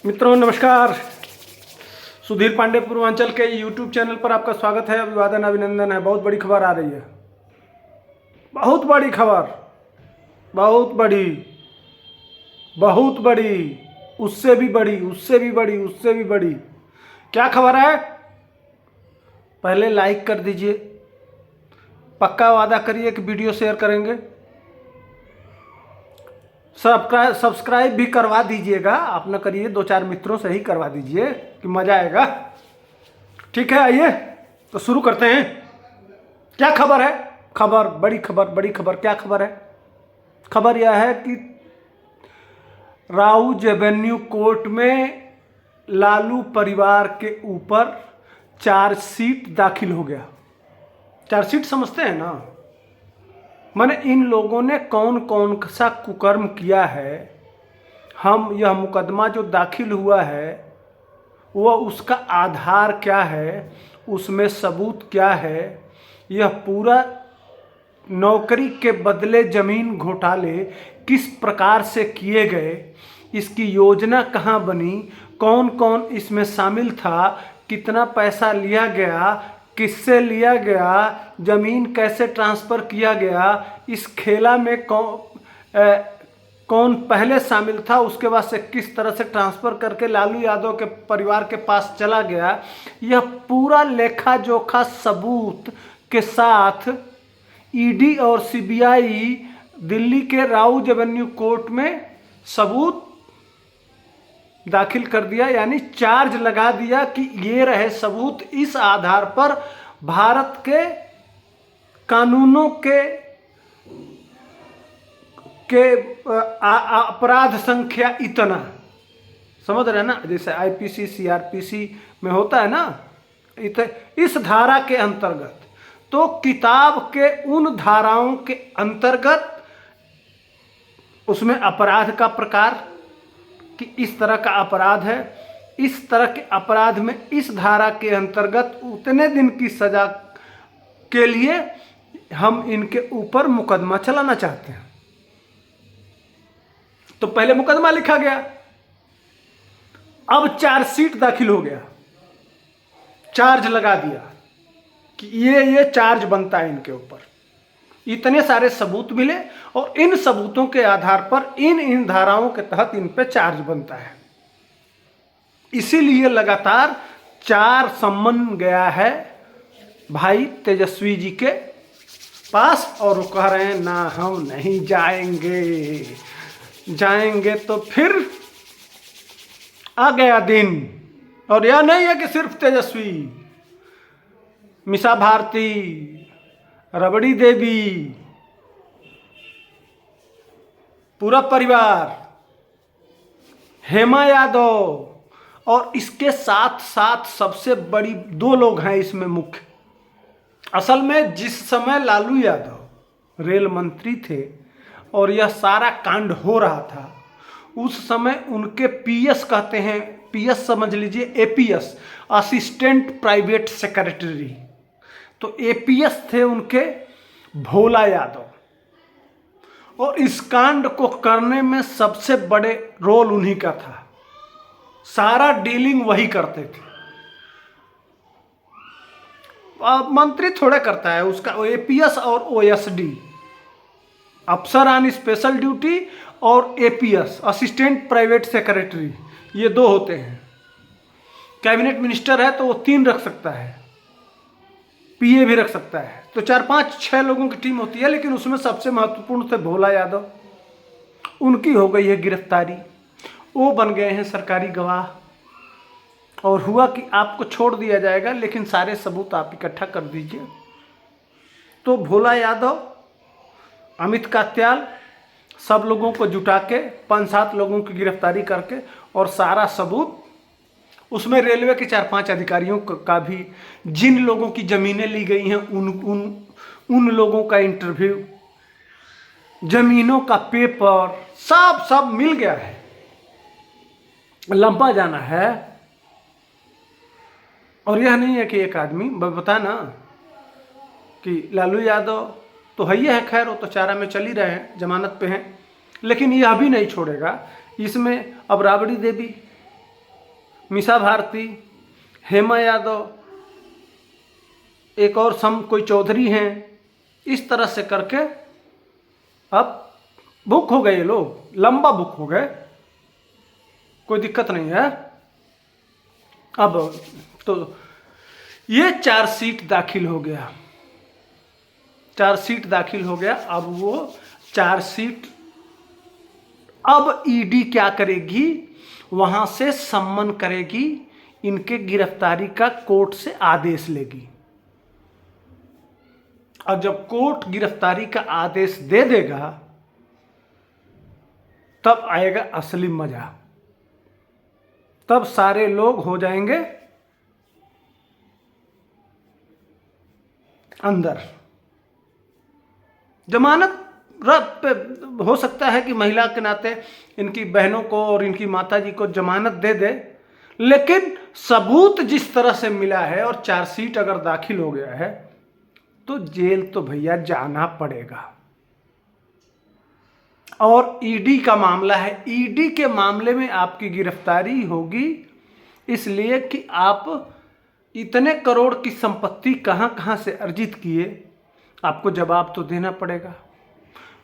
मित्रों नमस्कार। सुधीर पांडे पूर्वांचल के यूट्यूब चैनल पर आपका स्वागत है। अभिवादन अभिनंदन है। बहुत बड़ी खबर आ रही है, बहुत बड़ी खबर, बहुत बड़ी, बहुत बड़ी, उससे भी बड़ी, उससे भी बड़ी, उससे भी बड़ी। क्या खबर है? पहले लाइक कर दीजिए, पक्का वादा करिए कि वीडियो शेयर करेंगे। सब्सक्राइब भी करवा दीजिएगा, आप न करिए, 2-4 मित्रों से ही करवा दीजिए कि मजा आएगा। ठीक है, आइए तो शुरू करते हैं। क्या खबर है? खबर, बड़ी खबर, बड़ी खबर। क्या खबर है? खबर यह है कि राउज एवेन्यू कोर्ट में लालू परिवार के ऊपर चार्जशीट दाखिल हो गया। चार्जशीट समझते हैं ना? माने इन लोगों ने कौन कौन सा कुकर्म किया है, हम यह मुकदमा जो दाखिल हुआ है वह उसका आधार क्या है, उसमें सबूत क्या है, यह पूरा नौकरी के बदले जमीन घोटाले किस प्रकार से किए गए, इसकी योजना कहाँ बनी, कौन कौन इसमें शामिल था, कितना पैसा लिया गया, किससे लिया गया, जमीन कैसे ट्रांसफ़र किया गया, इस खेला में कौन पहले शामिल था, उसके बाद से किस तरह से ट्रांसफ़र करके लालू यादव के परिवार के पास चला गया, यह पूरा लेखा जोखा सबूत के साथ ईडी और सीबीआई दिल्ली के राउज एवेन्यू कोर्ट में सबूत दाखिल कर दिया। यानी चार्ज लगा दिया कि ये रहे सबूत, इस आधार पर भारत के कानूनों के अपराध संख्या इतना, समझ रहे हैं ना, जैसे आईपीसी सीआरपीसी में होता है ना, इस धारा के अंतर्गत, तो किताब के उन धाराओं के अंतर्गत उसमें अपराध का प्रकार कि इस तरह का अपराध है, इस तरह के अपराध में इस धारा के अंतर्गत उतने दिन की सजा के लिए हम इनके ऊपर मुकदमा चलाना चाहते हैं। तो पहले मुकदमा लिखा गया, अब चार्जशीट दाखिल हो गया, चार्ज लगा दिया कि ये चार्ज बनता है इनके ऊपर। इतने सारे सबूत मिले और इन सबूतों के आधार पर इन धाराओं के तहत इन पे चार्ज बनता है। इसीलिए लगातार 4 सम्मन गया है भाई तेजस्वी जी के पास और वो कह रहे हैं ना हम नहीं जाएंगे, जाएंगे तो फिर आ गया दिन। और यह नहीं है कि सिर्फ तेजस्वी, मीसा भारती, रबड़ी देवी, पूरा परिवार, हेमा यादव, और इसके साथ साथ सबसे बड़ी 2 लोग हैं इसमें मुख्य। असल में जिस समय लालू यादव रेल मंत्री थे और यह सारा कांड हो रहा था, उस समय उनके पीएस कहते हैं, पीएस समझ लीजिए, एपीएस, असिस्टेंट प्राइवेट सेक्रेटरी, तो एपीएस थे उनके भोला यादव, और इस कांड को करने में सबसे बड़े रोल उन्हीं का था। सारा डीलिंग वही करते थे, मंत्री थोड़ा करता है उसका। एपीएस और ओएसडी, अफसर ऑन स्पेशल ड्यूटी, और एपीएस असिस्टेंट प्राइवेट सेक्रेटरी, ये 2 होते हैं। कैबिनेट मिनिस्टर है तो वो 3 रख सकता है, पीए भी रख सकता है, तो 4-5-6 लोगों की टीम होती है। लेकिन उसमें सबसे महत्वपूर्ण थे भोला यादव, उनकी हो गई है गिरफ्तारी, वो बन गए हैं सरकारी गवाह, और हुआ कि आपको छोड़ दिया जाएगा लेकिन सारे सबूत आप इकट्ठा कर दीजिए। तो भोला यादव, अमित कात्याल, सब लोगों को जुटा के 5-7 लोगों की गिरफ्तारी करके और सारा सबूत, उसमें रेलवे के 4-5 अधिकारियों का भी, जिन लोगों की ज़मीनें ली गई हैं उन लोगों का इंटरव्यू, ज़मीनों का पेपर, सब मिल गया है। लंबा जाना है। और यह नहीं है कि एक आदमी बता ना कि लालू यादव तो है ही है, खैर वो तो चारा में चल ही रहे हैं, जमानत पे हैं, लेकिन यह भी नहीं छोड़ेगा। इसमें अब राबड़ी देवी मीसा भारती, हेमा यादव, एक और कोई चौधरी हैं, इस तरह से करके अब बुक हो गए ये लोग, लंबा बुक हो गए, कोई दिक्कत नहीं है। अब तो ये चार्जशीट दाखिल हो गया, चार्जशीट दाखिल हो गया। अब वो चार्जशीट अब ईडी क्या करेगी, वहां से सम्मन करेगी, इनके गिरफ्तारी का कोर्ट से आदेश लेगी। और जब कोर्ट गिरफ्तारी का आदेश दे देगा तब आएगा असली मजा, तब सारे लोग हो जाएंगे अंदर। जमानत पे हो सकता है कि महिला के नाते इनकी बहनों को और इनकी माताजी को जमानत दे दे, लेकिन सबूत जिस तरह से मिला है और चार्जशीट अगर दाखिल हो गया है तो जेल तो भैया जाना पड़ेगा। और ईडी का मामला है, ईडी के मामले में आपकी गिरफ्तारी होगी इसलिए कि आप इतने करोड़ की संपत्ति कहां कहां से अर्जित किए, आपको जवाब तो देना पड़ेगा।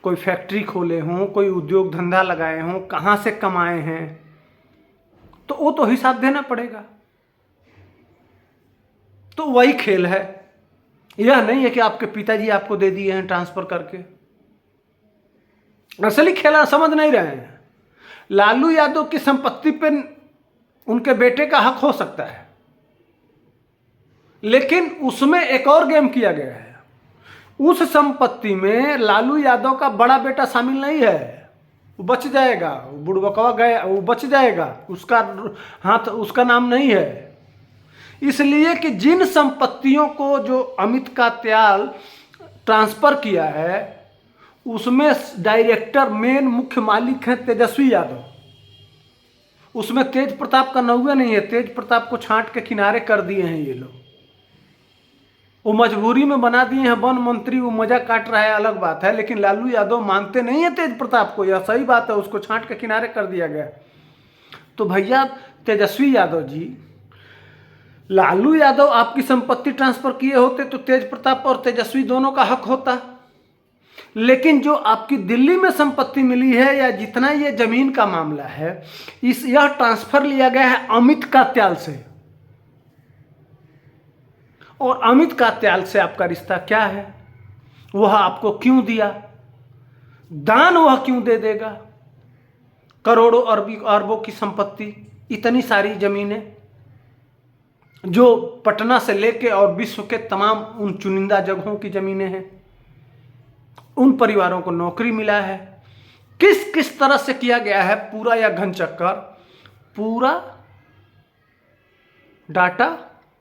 कोई फैक्ट्री खोले हों, कोई उद्योग धंधा लगाए हों, कहां से कमाए हैं, तो वो तो हिसाब देना पड़ेगा। तो वही खेल है, यह नहीं है कि आपके पिताजी आपको दे दिए हैं ट्रांसफर करके। असली खेला समझ नहीं रहे हैं। लालू यादव की संपत्ति पे उनके बेटे का हक हो सकता है, लेकिन उसमें एक और गेम किया गया है। उस संपत्ति में लालू यादव का बड़ा बेटा शामिल नहीं है, वो बच जाएगा, बुड़बकवा गया, वो बच जाएगा, उसका हाथ, उसका नाम नहीं है। इसलिए कि जिन संपत्तियों को जो अमित कात्याल ट्रांसफर किया है उसमें डायरेक्टर मेन मुख्य मालिक हैं तेजस्वी यादव, उसमें तेज प्रताप का नौवा नहीं है। तेज प्रताप को छांट के किनारे कर दिए हैं ये लोग, वो मजबूरी में बना दिए हैं वन मंत्री, वो मजा काट रहा है अलग बात है, लेकिन लालू यादव मानते नहीं है तेज प्रताप को, यह सही बात है, उसको छांट के किनारे कर दिया गया। तो भैया तेजस्वी यादव जी, लालू यादव आपकी संपत्ति ट्रांसफर किए होते तो तेज प्रताप और तेजस्वी दोनों का हक होता, लेकिन जो आपकी दिल्ली में संपत्ति मिली है या जितना ये जमीन का मामला है, यह ट्रांसफर लिया गया है अमित कात्याल से। और अमित कात्याल से आपका रिश्ता क्या है, वह आपको क्यों दिया, दान वह क्यों दे देगा? करोड़ों अरबों की संपत्ति, इतनी सारी जमीनें जो पटना से लेके और विश्व के तमाम उन चुनिंदा जगहों की जमीनें हैं, उन परिवारों को नौकरी मिला है। किस किस तरह से किया गया है पूरा यह घन चक्कर, पूरा डाटा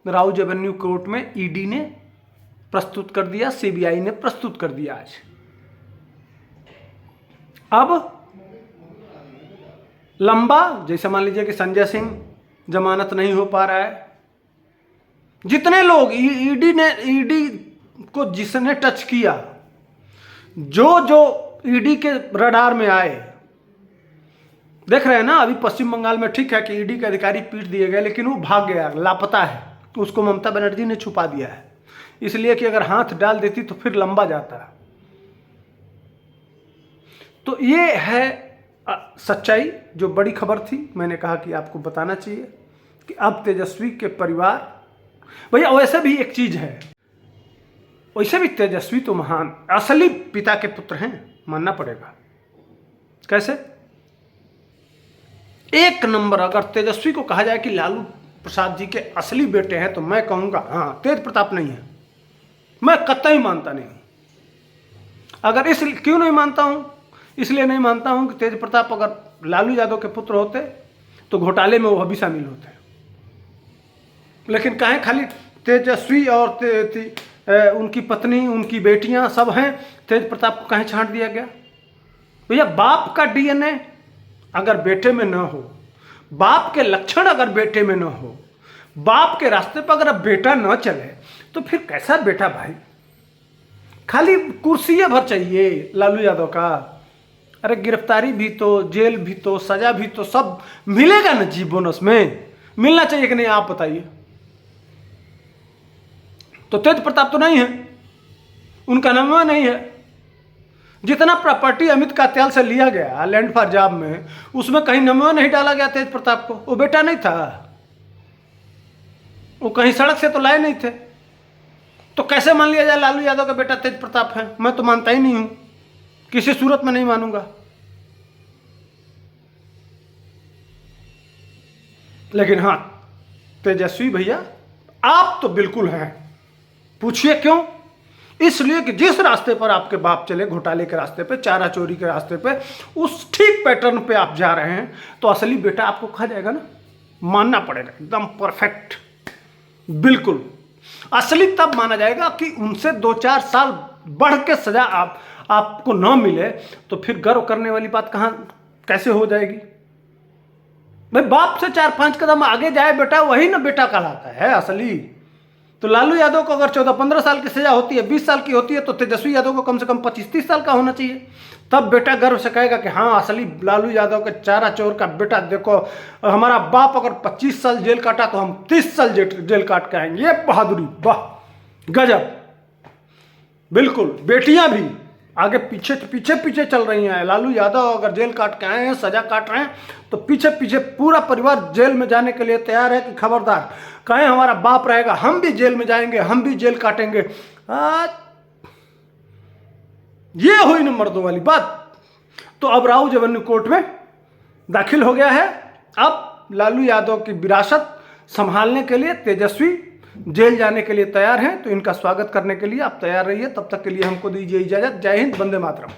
राउज एवेन्यू कोर्ट में ईडी ने प्रस्तुत कर दिया, सीबीआई ने प्रस्तुत कर दिया आज। अब लंबा, जैसे मान लीजिए कि संजय सिंह जमानत नहीं हो पा रहा है, जितने लोग ईडी को जिसने टच किया, जो ईडी के रडार में आए, देख रहे हैं ना। अभी पश्चिम बंगाल में ठीक है कि ईडी के अधिकारी पीट दिए गए, लेकिन वो भाग गया, लापता है, उसको ममता बनर्जी ने छुपा दिया है, इसलिए कि अगर हाथ डाल देती तो फिर लंबा जाता। तो ये है सच्चाई, जो बड़ी खबर थी, मैंने कहा कि आपको बताना चाहिए कि अब तेजस्वी के परिवार, भैया वैसे भी एक चीज है, वैसे भी तेजस्वी तो महान असली पिता के पुत्र हैं, मानना पड़ेगा। कैसे? एक नंबर। अगर तेजस्वी को कहा जाए कि लालू प्रसाद जी के असली बेटे हैं तो मैं कहूंगा हाँ, तेज प्रताप नहीं है, मैं कतई मानता नहीं। अगर इस क्यों नहीं मानता हूं, इसलिए नहीं मानता हूं कि तेज प्रताप अगर लालू यादव के पुत्र होते तो घोटाले में वो भी शामिल होते, लेकिन कहें खाली तेजस्वी और उनकी पत्नी, उनकी बेटियां सब हैं, तेज प्रताप को कहें छांट दिया गया। भैया बाप का डीएनए अगर बेटे में न हो, बाप के लक्षण अगर बेटे में न हो, बाप के रास्ते पर अगर बेटा न चले तो फिर कैसा बेटा भाई? खाली कुर्सी भर चाहिए लालू यादव का? अरे गिरफ्तारी भी तो, जेल भी तो, सजा भी तो सब मिलेगा ना जी बोनस में। मिलना चाहिए कि नहीं, आप बताइए। तो तेज प्रताप तो नहीं है, उनका नमवा नहीं है। जितना प्रॉपर्टी अमित कात्याल से लिया गया लैंड फॉर जॉब में, उसमें कहीं नमवा नहीं डाला गया तेज प्रताप को। वो बेटा नहीं था, वो कहीं सड़क से तो लाए नहीं थे। तो कैसे मान लिया जाए लालू यादव का बेटा तेज प्रताप है? मैं तो मानता ही नहीं हूं, किसी सूरत में नहीं मानूंगा। लेकिन हाँ, तेजस्वी भैया आप तो बिल्कुल हैं। पूछिए क्यों? इसलिए कि जिस रास्ते पर आपके बाप चले, घोटाले के रास्ते पे, चारा चोरी के रास्ते पे, उस ठीक पैटर्न पे आप जा रहे हैं, तो असली बेटा आपको खा जाएगा ना, मानना पड़ेगा। एकदम परफेक्ट, बिल्कुल असली तब माना जाएगा कि उनसे 2-4 साल बढ़ के सजा आपको न मिले, तो फिर गर्व करने वाली बात कहां कैसे हो जाएगी? भाई बाप से 4-5 कदम आगे जाए बेटा, वही ना बेटा कहलाता है असली। तो लालू यादव को अगर 14-15 साल की सजा होती है, 20 साल की होती है, तो तेजस्वी यादव को कम से कम 25-30 साल का होना चाहिए। तब बेटा गर्व से कहेगा कि हाँ, असली लालू यादव के चारा चोर का बेटा देखो, हमारा बाप अगर 25 साल जेल काटा तो हम 30 साल जेल काट के आएंगे। ये बहादुरी, वाह गजब। बिल्कुल, बेटियां भी आगे पीछे पीछे पीछे चल रही हैं। लालू यादव अगर जेल काट के आए हैं, सजा काट रहे हैं, तो पीछे पीछे पूरा परिवार जेल में जाने के लिए तैयार है कि खबरदार, कहें हमारा बाप रहेगा, हम भी जेल में जाएंगे, हम भी जेल काटेंगे। ये हुई ना मर्दों वाली बात। तो अब राउज एवेन्यू कोर्ट में दाखिल हो गया है। अब लालू यादव की विरासत संभालने के लिए तेजस्वी जेल जाने के लिए तैयार हैं। तो इनका स्वागत करने के लिए आप तैयार रहिए। तब तक के लिए हमको दीजिए इजाजत। जय हिंद, वंदे मातरम।